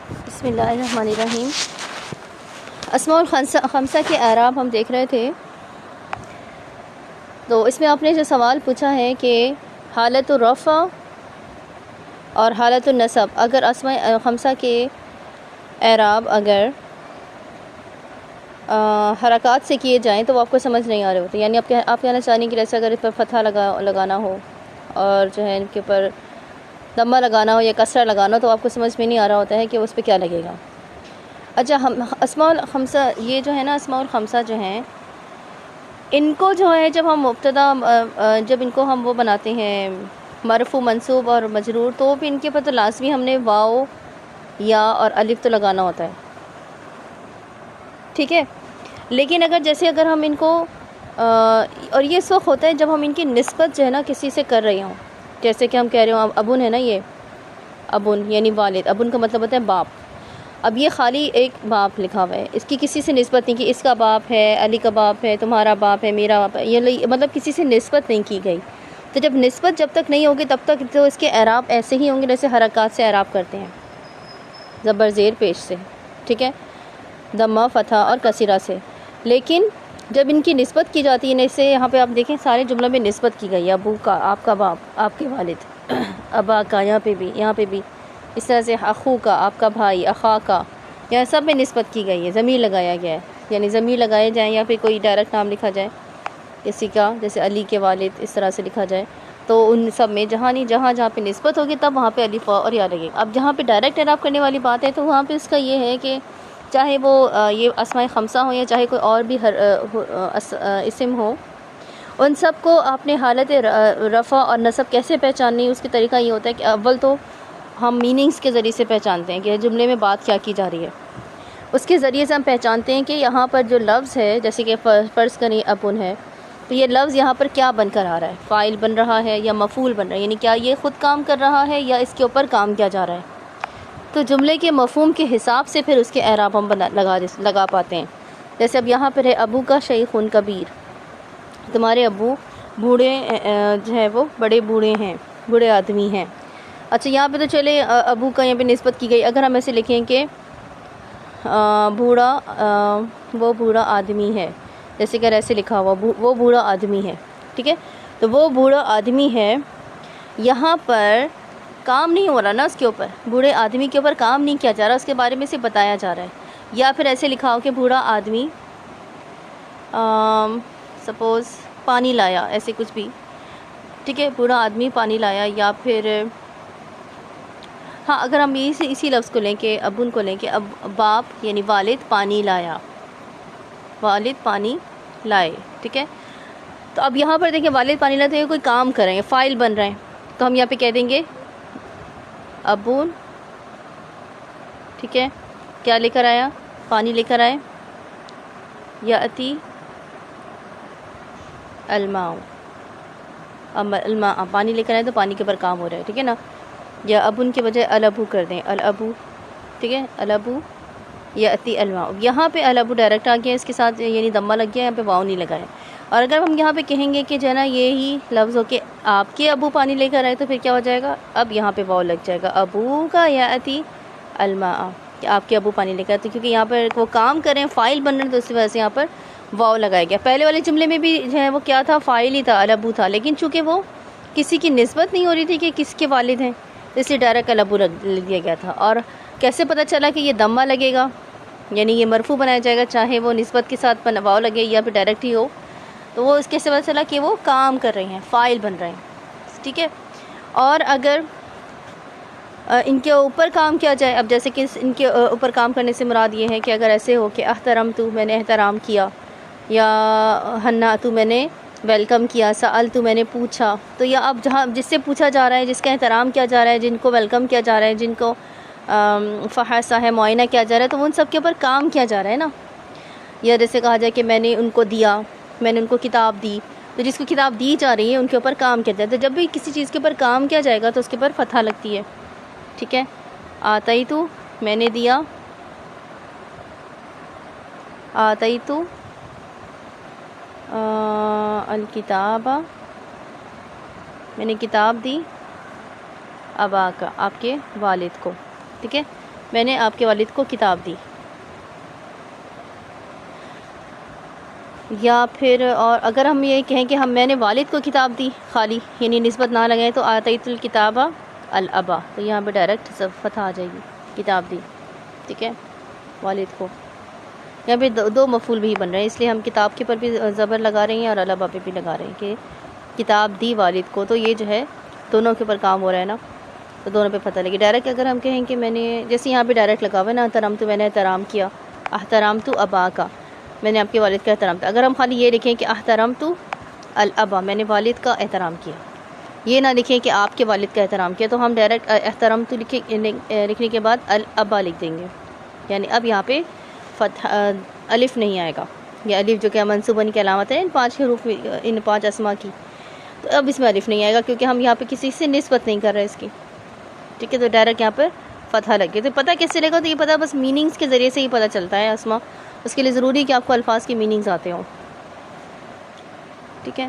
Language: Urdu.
بسم اللہ الرحمن الرحیم۔ اسماء الخمسہ کے اعراب ہم دیکھ رہے تھے، تو اس میں آپ نے جو سوال پوچھا ہے کہ حالت الرفع اور حالت النصب، اگر اسماء خمسہ کے اعراب اگر حرکات سے کیے جائیں تو وہ آپ کو سمجھ نہیں آ رہے ہوتے، یعنی آپ کہنا چاہیں کہ جیسے اگر اس پر فتحہ لگانا ہو اور جو ہے ان کے اوپر ضمہ لگانا ہو یا کسرہ لگانا ہو تو آپ کو سمجھ میں نہیں آ رہا ہوتا ہے کہ اس پہ کیا لگے گا۔ اچھا، ہم اسماء الخمسہ یہ جو ہے نا، اسماء الخمسہ جو ہیں ان کو جو ہے جب ہم جب ان کو ہم وہ بناتے ہیں مرفوع منصوب اور مجرور، تو بھی ان کے پر تو لازمی ہم نے واو یا اور الف تو لگانا ہوتا ہے، ٹھیک ہے۔ لیکن اگر ہم ان کو اور یہ اس وقت ہوتا ہے جب ہم ان کی نسبت جو ہے نا کسی سے کر رہے ہوں، جیسے کہ ہم کہہ رہے ہوں ابن ہے نا، یہ ابن یعنی والد، ابن کا مطلب ہوتا ہے باپ۔ اب یہ خالی ایک باپ لکھا ہوا ہے، اس کی کسی سے نسبت نہیں کہ اس کا باپ ہے، علی کا باپ ہے، تمہارا باپ ہے، میرا باپ ہے، یہ مطلب کسی سے نسبت نہیں کی گئی۔ تو جب نسبت جب تک نہیں ہوگی تب تک تو اس کے اعراب ایسے ہی ہوں گے جیسے حرکات سے اعراب کرتے ہیں، زبر زیر پیش سے، ٹھیک ہے، ضمہ فتحہ اور کسرہ سے۔ لیکن جب ان کی نسبت کی جاتی ہے، جیسے یہاں پہ آپ دیکھیں سارے جملوں میں نسبت کی گئی ہے، ابو کا آپ کا باپ، آپ کے والد، ابا کا یہاں پہ بھی اس طرح سے، اخو کا آپ کا بھائی، اخا کا، یہاں سب میں نسبت کی گئی ہے، ضمیر لگایا گیا ہے، یعنی ضمیر لگائے جائیں یا پھر کوئی ڈائریکٹ نام لکھا جائے کسی کا، جیسے علی کے والد اس طرح سے لکھا جائے، تو ان سب میں جہاں پہ نسبت ہوگی تب وہاں پہ الف اور یا لگے گا۔ اب جہاں پہ ڈائریکٹ اعراب کرنے والی بات ہے تو وہاں پہ اس کا یہ ہے کہ چاہے وہ یہ اسماء خمسہ ہوں یا چاہے کوئی اور بھی اسم ہو، ان سب کو آپ نے حالت رفع اور نصب کیسے پہچاننی، اس کا طریقہ یہ ہوتا ہے کہ اول تو ہم میننگز کے ذریعے سے پہچانتے ہیں کہ جملے میں بات کیا کی جا رہی ہے، اس کے ذریعے سے ہم پہچانتے ہیں کہ یہاں پر جو لفظ ہے، جیسے کہ فرض کریں ابن ہے، تو یہ لفظ یہاں پر کیا بن کر آ رہا ہے، فاعل بن رہا ہے یا مفعول بن رہا ہے، یعنی کیا یہ خود کام کر رہا ہے یا اس کے اوپر کام کیا جا رہا ہے۔ تو جملے کے مفہوم کے حساب سے پھر اس کے اعراب ہم لگا پاتے ہیں۔ جیسے اب یہاں پر ہے ابو کا شیخ کبیر، تمہارے ابو بوڑھے جو ہے وہ بڑے بوڑھے ہیں، بوڑھے آدمی ہیں۔ اچھا، یہاں پہ تو چلے ابو کا یہاں پہ نسبت کی گئی، اگر ہم ایسے لکھیں کہ وہ بوڑھا آدمی ہے، جیسے کہ ایسے لکھا ہوا وہ بوڑھا آدمی ہے، ٹھیک ہے، تو وہ بوڑھا آدمی ہے، یہاں پر کام نہیں ہو رہا نا اس کے اوپر، بوڑھے آدمی کے اوپر کام نہیں کیا جا رہا، اس کے بارے میں سے بتایا جا رہا ہے۔ یا پھر ایسے لکھا ہو کہ بوڑھا آدمی سپوز پانی لایا، ایسے کچھ بھی، ٹھیک ہے، بوڑھا آدمی پانی لایا۔ یا پھر ہاں، اگر ہم اسی لفظ کو لیں کہ ابن کو لیں کہ اب باپ یعنی والد پانی لایا، والد پانی لائے، ٹھیک ہے، تو اب یہاں پر دیکھیں والد پانی لائے تو یہ کوئی کام کر رہے ہیں، فاعل بن رہے ہیں، تو ہم یہاں پہ کہہ دیں گے ابن، ٹھیک ہے، کیا لے کر آیا، پانی لے کر آئے، یاتی الماء، الماء پانی لے کر آئے تو پانی کے اوپر کام ہو رہا ہے، ٹھیک ہے نا۔ یا ابن کے بجائے الابو کر دیں، الابو، ٹھیک ہے، الابو یاتی الماء، یہاں پہ الابو ڈائریکٹ آ گیا، اس کے ساتھ یعنی ضمہ لگ گیا، یہاں پہ واو نہیں لگا ہے۔ اور اگر ہم یہاں پہ کہیں گے کہ جو ہے نا یہی لفظ ہو کہ آپ کے ابو پانی لے کر آئے، تو پھر کیا ہو جائے گا، اب یہاں پہ واو لگ جائے گا، ابو کا یاتی الماء، کہ آپ کے ابو پانی لے کر آئے، تو کیونکہ یہاں پر وہ کام کریں، فاعل بن رہے ہیں، تو اس وجہ سے یہاں پر واو لگایا گیا۔ پہلے والے جملے میں بھی جو ہے وہ کیا تھا، فاعل ہی تھا، الابو تھا، لیکن چونکہ وہ کسی کی نسبت نہیں ہو رہی تھی کہ کس کے والد ہیں، اس لیے ڈائریکٹ الابو لگ دیا گیا تھا۔ اور کیسے پتہ چلا کہ یہ ضمہ لگے گا، یعنی یہ مرفوع بنایا جائے گا، چاہے وہ نسبت کے ساتھ واو لگے یا پھر ڈائریکٹ ہی ہو، تو وہ اس کے سے پتہ چلا کہ وہ کام کر رہے ہیں، فاعل بن رہے ہیں، ٹھیک ہے۔ اور اگر ان کے اوپر کام کیا جائے، اب جیسے کہ ان کے اوپر کام کرنے سے مراد یہ ہے کہ اگر ایسے ہو کہ احترمتو، میں نے احترام کیا، یا ہنأتو، میں نے ویلکم کیا، سألتو، میں نے پوچھا، تو یا اب جہاں جس سے پوچھا جا رہا ہے، جس کا احترام کیا جا رہا ہے، جن کو ویلکم کیا جا رہا ہے، جن کو فحصہ ہے، معائنہ کیا جا رہا ہے، تو ان سب کے اوپر کام کیا جا رہا ہے نا۔ یا جیسے کہا جائے کہ میں نے ان کو دیا، میں نے ان کو کتاب دی، تو جس کو کتاب دی جا رہی ہے ان کے اوپر کام کیا جاتا ہے۔ جب بھی کسی چیز کے اوپر کام کیا جائے گا تو اس کے اوپر فتحہ لگتی ہے، ٹھیک ہے۔ آتیتو، میں نے دیا، آتیتو الکتاب، میں نے کتاب دی، ابا کا، آپ کے والد کو، ٹھیک ہے۔ میں نے آپ کے والد کو کتاب دی. یا پھر اور اگر ہم یہ کہیں کہ میں نے والد کو کتاب دی خالی، یعنی نسبت نہ لگائیں، تو آتیت الکتاب الابا، تو یہاں پہ ڈائریکٹ فتح آ جائے گی، کتاب دی. ٹھیک ہے، والد کو. یہاں پہ دو مفعول بھی بن رہے ہیں، اس لیے ہم کتاب کے پر بھی زبر لگا رہے ہیں اور الابا پہ بھی لگا رہے ہیں کہ کتاب دی والد کو. تو یہ جو ہے دونوں کے اوپر کام ہو رہا ہے نا، تو دونوں پہ فتح لگی. ڈائریکٹ اگر ہم کہیں کہ میں نے، جیسے یہاں پہ ڈائریکٹ لگا ہوا ہے نا، احترمت، میں نے احترام کیا، احترمت ابا کا، میں نے آپ کے والد کا احترام کیا. اگر ہم خالی یہ لکھیں کہ احترمت الابا، میں نے والد کا احترام کیا، یہ نہ لکھیں کہ آپ کے والد کا احترام کیا، تو ہم ڈائریکٹ احترمت لکھنے کے بعد الابا لکھ دیں گے. یعنی اب یہاں پہ فتح الف نہیں آئے گا. یہ الف جو کہ منصوبن کی علامت ہے ان 5 حروف، ان 5 اسما کی، تو اب اس میں الف نہیں آئے گا کیونکہ ہم یہاں پہ کسی سے نسبت نہیں کر رہے اس کی. ٹھیک ہے، تو ڈائریکٹ یہاں پر فتح لگے. تو پتہ کیسے چلے گا؟ تو یہ پتہ بس میننگز کے ذریعے سے ہی پتہ چلتا ہے اسما. اس کے لیے ضروری کہ آپ کو الفاظ کی میننگز آتے ہوں. ٹھیک ہے.